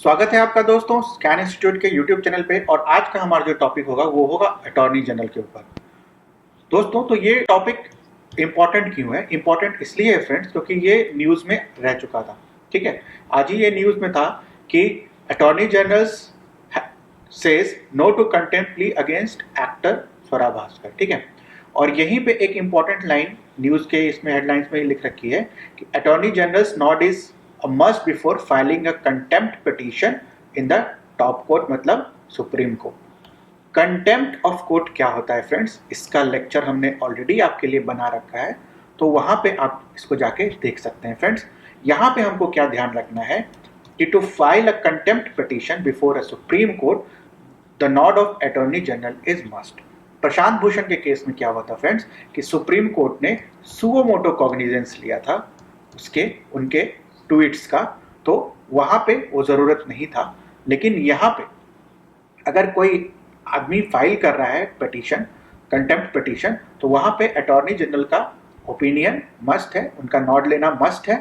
स्वागत है आपका दोस्तों स्कैन इंस्टीट्यूट के यूट्यूब चैनल पे। और आज का हमारा जो टॉपिक होगा वो होगा अटॉर्नी जनरल के ऊपर। दोस्तों तो ये टॉपिक इंपॉर्टेंट क्यों है? इंपॉर्टेंट इसलिए है फ्रेंड्स क्योंकि ये न्यूज में रह चुका था। ठीक है, आज ही ये न्यूज में था कि attorney general says no to contempt plea against actor Swara Bhaskar. ठीक है, और यहीं पे एक इंपॉर्टेंट लाइन न्यूज के इसमें हेडलाइंस में लिख रखी है कि attorney general not is a must before filing a contempt petition in the top court, मतलब supreme court. Contempt of court क्या होता है फ्रेंड्स, इसका लेक्चर हमने ऑलरेडी आपके लिए बना रखा है, तो वहां पे आप इसको जाके देख सकते हैं फ्रेंड्स। यहाँ पे हमको क्या ध्यान रखना है कि to file a contempt petition before a Supreme Court the nod of attorney general is must. Prashant Bhushan के केस में क्या हुआ था फ्रेंड्स कि सुप्रीम कोर्ट ने सुओ मोटो कॉग्निजेंस लिया था उनके ट्वीट्स का, तो वहां पे वो जरूरत नहीं था। लेकिन यहाँ पे अगर कोई आदमी फाइल कर रहा है पिटीशन, कंटेम्प्ट पिटीशन, तो वहां पे अटॉर्नी जनरल का ओपिनियन मस्ट है, उनका नॉड लेना मस्ट है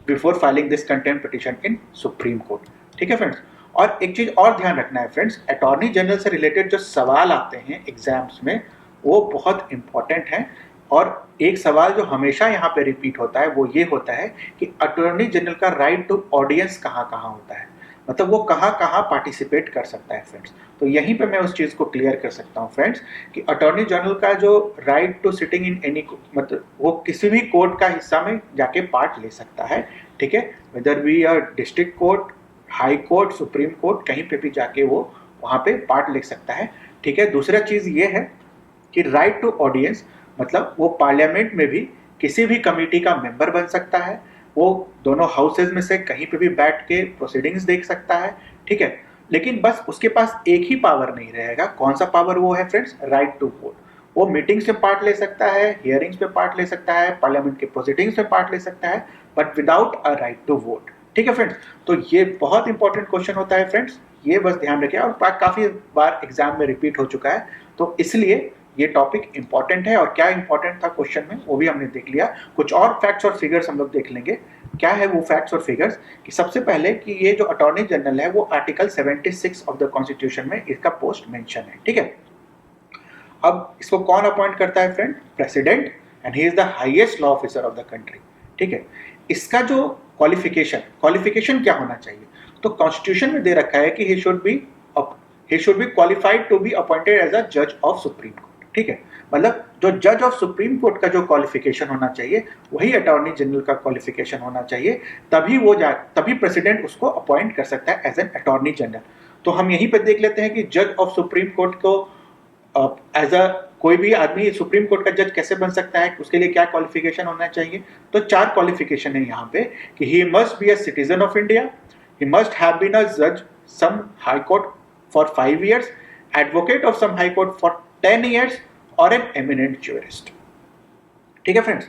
before filing this contempt petition in supreme court. ठीक है फ्रेंड्स, और एक चीज और ध्यान रखना है फ्रेंड्स, अटॉर्नी जनरल से रिलेटेड जो सवाल आते हैं एग्जाम्स में वो बहुत इंपॉर्टेंट है। और एक सवाल जो हमेशा यहाँ पे रिपीट होता है वो ये होता है कि अटॉर्नी जनरल का राइट टू ऑडियंस कहाँ कहाँ होता है, मतलब वो कहाँ कहाँ पार्टिसिपेट कर सकता है फ्रेंड्स। तो यहीं पे मैं उस चीज़ को क्लियर कर सकता हूँ फ्रेंड्स कि अटॉर्नी जनरल का जो right to sitting in any, मतलब वो किसी भी कोर्ट का हिस्सा में जाके पार्ट ले सकता है। ठीक है, whether be a district court, high court, supreme court, कहीं पे भी जाके वो वहाँ पे पार्ट ले सकता है। ठीक है, दूसरा चीज़ ये है कि राइट टू ऑडियंस मतलब वो पार्लियामेंट में भी किसी भी कमेटी का मेंबर बन सकता है, वो दोनों हाउसेज में से कहीं पे भी बैठ के प्रोसीडिंग्स देख सकता है। ठीक है, लेकिन बस उसके पास एक ही पावर नहीं रहेगा। कौन सा पावर वो है फ्रेंड्स? Right to vote. वो मीटिंग्स में पार्ट ले सकता है, हियरिंग्स में पार्ट ले सकता है, पार्लियामेंट के प्रोसीडिंग्स में पार्ट ले सकता है, but without a right to vote. ठीक है फ्रेंड्स, तो ये बहुत इंपॉर्टेंट क्वेश्चन होता है फ्रेंड्स, ये बस ध्यान रखिए, और काफी बार एग्जाम में रिपीट हो चुका है, तो इसलिए ये टॉपिक इंपॉर्टेंट है। और क्या इंपॉर्टेंट था क्वेश्चन में वो भी हमने देख लिया। कुछ और फैक्ट्स और फिगर्स हम लोग देख लेंगे। क्या है वो फैक्ट्स और फिगर्स कि सबसे पहले कि ये जो अटॉर्नी जनरल है वो आर्टिकल 76 ऑफ द कॉन्स्टिट्यूशन में इसका पोस्ट मेंशन है। ठीक है, अब इसको कौन अपॉइंट करता है friend? President, and he is the highest law officer of the country. ठीक है, इसका जो क्वालिफिकेशन क्या होना चाहिए, तो कॉन्स्टिट्यूशन में दे रखा है कि he should be qualified to be appointed as a जज ऑफ सुप्रीम कोर्ट। ठीक है, मतलब जो जज ऑफ सुप्रीम कोर्ट का जो क्वालिफिकेशन होना चाहिए वही अटॉर्नी जनरल का क्वालिफिकेशन होना चाहिए, तभी प्रेसिडेंट उसको अपॉइंट कर सकता है एज एन अटॉर्नी जनरल। तो हम यहीं पे देख लेते हैं कि जज ऑफ सुप्रीम कोर्ट को एज अ कोई भी आदमी सुप्रीम कोर्ट का जज कैसे बन सकता है, उसके लिए क्या क्वालिफिकेशन होना चाहिए। तो 4 क्वालिफिकेशन है यहाँ पे कि he must be a citizen of India, he must have been a जज some High Court for 5 years, advocate of some High Court for 10 years और एन एमिनेंट ज्यूरिस्ट। ठीक है फ्रेंड्स,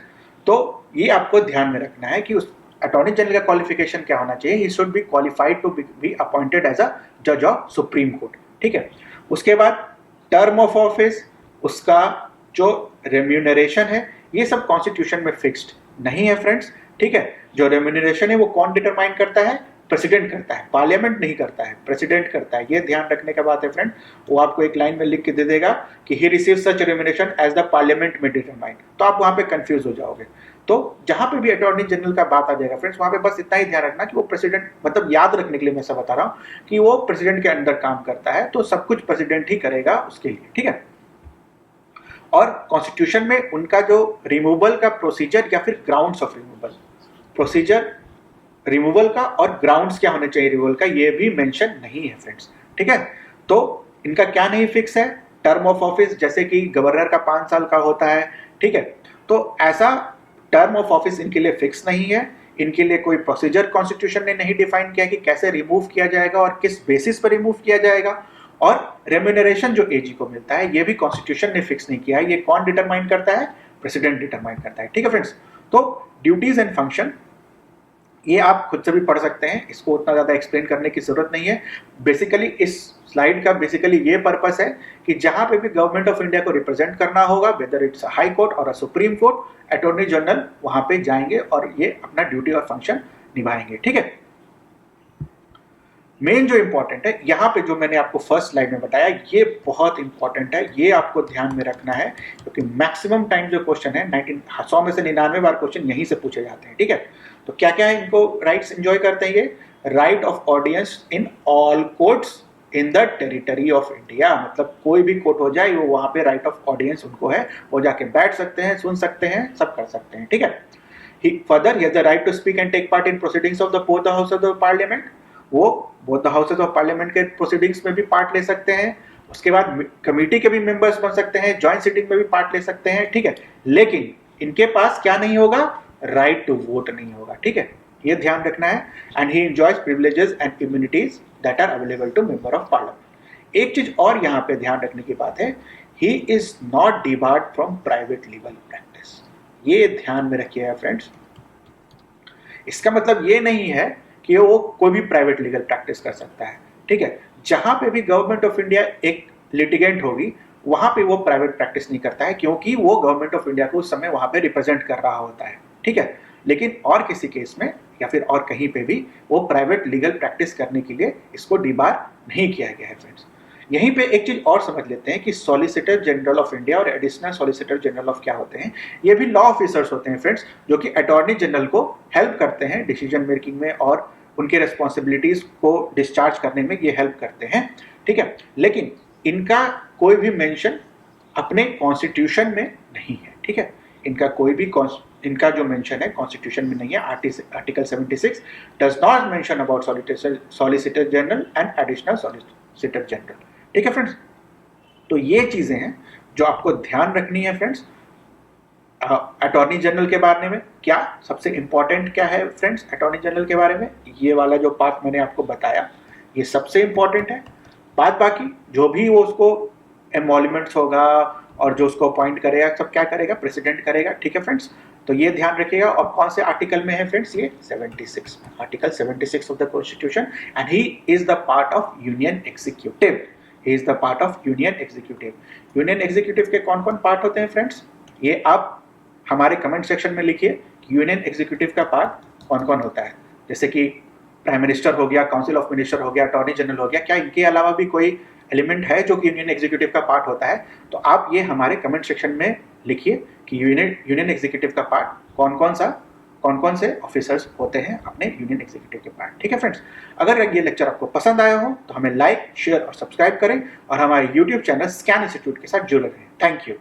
तो ये आपको ध्यान में रखना है कि उस अटॉर्नी जनरल का क्वालिफिकेशन क्या होना चाहिए। He should be qualified to be appointed as a जज ऑफ सुप्रीम कोर्ट। ठीक है, उसके बाद टर्म ऑफ ऑफिस, उसका जो रेम्यूनरेशन है, ये सब कॉन्स्टिट्यूशन में फिक्स्ड नहीं है फ्रेंड्स। ठीक है, जो रेम्यूनरेशन है वो कौन डिटरमाइन करता है? प्रेसिडेंट करता है, पार्लियामेंट नहीं करता है, प्रेसिडेंट करता है। ये ध्यान रखने का बात है फ्रेंड। वो आपको एक लाइन में लिख के दे देगा कि he receive such remuneration as the parliament में डिटरमाइंड, तो आप वहां पे कंफ्यूज हो जाओगे। तो जहां पे भी अटॉर्नी जनरल का बात आ जाएगा फ्रेंड्स, वहां पे बस इतना ही ध्यान रखना कि वो प्रेसिडेंट, मतलब याद रखने के लिए मैं सब बता रहा हूँ कि वो प्रेसिडेंट के अंदर काम करता है, तो सब कुछ प्रेसिडेंट ही करेगा उसके लिए। ठीक है, और कॉन्स्टिट्यूशन में उनका जो रिमूवल का प्रोसीजर या फिर grounds of removal, procedure removal का और ग्राउंड्स क्या होने चाहिए रिमूवल का, ये भी मेंशन नहीं है फ्रेंड्स। ठीक है, तो इनका क्या नहीं फिक्स है? टर्म ऑफ ऑफिस, जैसे कि गवर्नर का 5 साल का होता है। ठीक है, तो ऐसा टर्म ऑफ ऑफिस इनके लिए फिक्स नहीं है। इनके लिए कोई प्रोसीजर कॉन्स्टिट्यूशन ने नहीं डिफाइन किया कि कैसे रिमूव किया जाएगा और किस बेसिस पर रिमूव किया जाएगा। और रेम्यूनरेशन जो एजी को मिलता है ये भी कॉन्स्टिट्यूशन ने फिक्स नहीं किया है। ये कौन डिटरमाइन करता है? प्रेसिडेंट डिटरमाइन करता है। ठीक है फ्रेंड्स, तो ड्यूटीज एंड फंक्शन ये आप खुद से भी पढ़ सकते हैं, इसको उतना ज़्यादा एक्सप्लेन करने की जरूरत नहीं है। बेसिकली इस स्लाइड का बेसिकली ये पर्पस है कि जहां पे भी गवर्नमेंट ऑफ इंडिया को रिप्रेजेंट करना होगा, वेदर इट्स हाई कोर्ट और अ सुप्रीम कोर्ट, अटॉर्नी जनरल वहां पे जाएंगे और ये अपना ड्यूटी और फंक्शन निभाएंगे। ठीक है, मेन जो इंपॉर्टेंट है यहाँ पे, जो मैंने आपको फर्स्ट स्लाइड में बताया, ये बहुत इंपॉर्टेंट है, ये आपको ध्यान में रखना है, क्योंकि मैक्सिमम टाइम जो क्वेश्चन है 100 में से 99 बार क्वेश्चन यहीं से पूछे जाते हैं, ठीक है। तो क्या क्या है इनको राइट्स एंजॉय करते हैं ये? Right of audience in all courts in the territory of India, मतलब कोई भी कोर्ट हो जाए वो वहां पे राइट ऑफ ऑडियंस उनको है, वो जाके बैठ सकते हैं, सुन सकते हैं, सब कर सकते हैं, ठीक है। Further, he has the right to speak and take part in proceedings of the both the houses of the parliament. वो both the houses of parliament के proceedings में भी पार्ट ले सकते हैं। उसके बाद कमेटी के भी मेंबर्स बन सकते हैं, जॉइंट सिटिंग में भी पार्ट ले सकते हैं, ठीक है। लेकिन इनके पास क्या नहीं होगा? राइट टू वोट नहीं होगा, ठीक है, ये ध्यान रखना है। And he enjoys privileges and immunities that are available to member of parliament. एक चीज और यहाँ पे ध्यान रखने की बात है, he is not debarred from private legal practice. ये ध्यान में रखिएगा फ्रेंड्स। इसका मतलब ये नहीं है कि वो कोई भी प्राइवेट लीगल प्रैक्टिस कर सकता है, ठीक है। जहां पे भी गवर्नमेंट ऑफ इंडिया एक लिटिगेंट होगी वहां पे वो प्राइवेट प्रैक्टिस नहीं करता है, क्योंकि वो गवर्नमेंट ऑफ इंडिया को उस समय वहां पे रिप्रेजेंट कर रहा होता है, ठीक है। लेकिन और किसी केस में या फिर और कहीं पे भी वो प्राइवेट लीगल प्रैक्टिस करने के लिए इसको डिबार नहीं किया गया है फ्रेंड्स। यहीं पे एक चीज और समझ लेते हैं कि सॉलिसिटर जनरल ऑफ इंडिया और एडिशनल सॉलिसिटर जनरल ऑफ क्या होते हैं। ये भी लॉ ऑफिसर्स होते हैं फ्रेंड्स, जो कि अटॉर्नी जनरल को हेल्प करते हैं डिसीजन मेकिंग में और उनके रेस्पॉन्सिबिलिटीज को डिस्चार्ज करने में ये हेल्प करते हैं, ठीक है। लेकिन इनका कोई भी मेंशन अपने कॉन्स्टिट्यूशन में नहीं है, ठीक है। इनका जो मेंशन है कॉन्स्टिट्यूशन में नहीं है। Article 76 does not mention about solicitor general and additional solicitor general, ठीक है फ्रेंड्स। तो ये चीजें हैं जो आपको ध्यान रखनी है फ्रेंड्स। अटॉर्नी जनरल के बारे में क्या सबसे इंपॉर्टेंट क्या है फ्रेंड्स? अटॉर्नी जनरल के बारे में ये वाला जो पार्ट मैंने आपको बताया ये सबसे इंपॉर्टेंट है। बाकी जो भी वो उसको एमोल्यूमेंट्स होगा और जो उसको अपॉइंट करेगा सब क्या करेगा? प्रेसिडेंट करेगा, ठीक है फ्रेंड्स। तो ये ध्यान रखिएगा। और कौन से आर्टिकल में है फ्रेंड्स? ये 76 में, article 76 of the constitution. And he is the part of union executive. He is the part of union executive. Union executive के कौन कौन पार्ट होते हैं फ्रेंड्स? ये आप हमारे कमेंट सेक्शन में लिखिए कि यूनियन एग्जीक्यूटिव का पार्ट कौन कौन होता है। जैसे कि प्राइम मिनिस्टर हो गया, काउंसिल ऑफ मिनिस्टर हो गया, अटॉर्नी जनरल हो गया। क्या इनके अलावा भी कोई एलिमेंट है जो कि यूनियन एग्जीक्यूटिव का पार्ट होता है? तो आप ये हमारे कमेंट सेक्शन में लिखिए कि यूनियन एग्जीक्यूटिव का पार्ट कौन कौन से ऑफिसर्स होते हैं अपने यूनियन एग्जीक्यूटिव के पार्ट, ठीक है फ्रेंड्स। अगर ये लेक्चर आपको पसंद आया हो तो हमें लाइक, शेयर और सब्सक्राइब करें और हमारे यूट्यूब चैनल स्कैन इंस्टीट्यूट के साथ जुड़े रहें। Thank you.